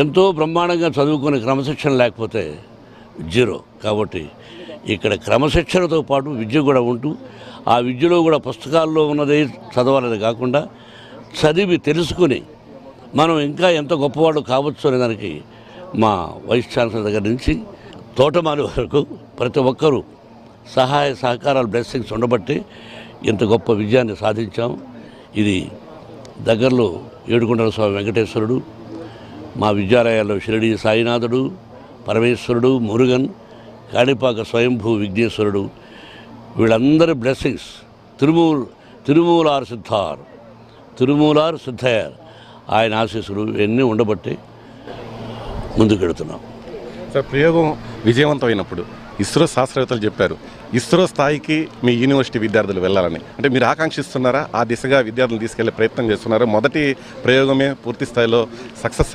ఎంతో బ్రహ్మాండంగా చదువుకునే క్రమశిక్షణ లేకపోతే జీరో. కాబట్టి ఇక్కడ క్రమశిక్షణతో పాటు విద్య కూడా ఉంటూ ఆ విద్యలో కూడా పుస్తకాల్లో ఉన్నదే చదవాలని కాకుండా చదివి తెలుసుకుని మనం ఇంకా ఎంత గొప్పవాడు కావచ్చు అనే దానికి మా వైస్ ఛాన్సలర్ దగ్గర నుంచి తోటమాలి వరకు ప్రతి ఒక్కరూ సహాయ సహకారాలు బ్లెస్సింగ్స్ ఉండబట్టి ఇంత గొప్ప విజయాన్ని సాధించాం. ఇది దగ్గరలో ఏడుకొండల స్వామి వెంకటేశ్వరుడు, మా విద్యాలయాల్లో షిరిడి సాయినాథుడు, పరమేశ్వరుడు, మురుగన్, కాణిపాక స్వయంభూ విఘ్నేశ్వరుడు, వీళ్ళందరి బ్లెస్సింగ్స్ తిరుమూలార్ సిద్ధార్ ఆయన ఆశీస్సులు ఇవన్నీ ఉండబట్టి ముందుకెడుతున్నాం. సార్, ప్రయోగం విజయవంతమైనప్పుడు ఇస్రో శాస్త్రవేత్తలు చెప్పారు ఇస్రో స్థాయికి మీ యూనివర్సిటీ విద్యార్థులు వెళ్ళాలని. అంటే మీరు ఆకాంక్షిస్తున్నారా? ఆ దిశగా విద్యార్థులు తీసుకెళ్లే ప్రయత్నం చేస్తున్నారా? మొదటి ప్రయోగమే పూర్తి స్థాయిలో సక్సెస్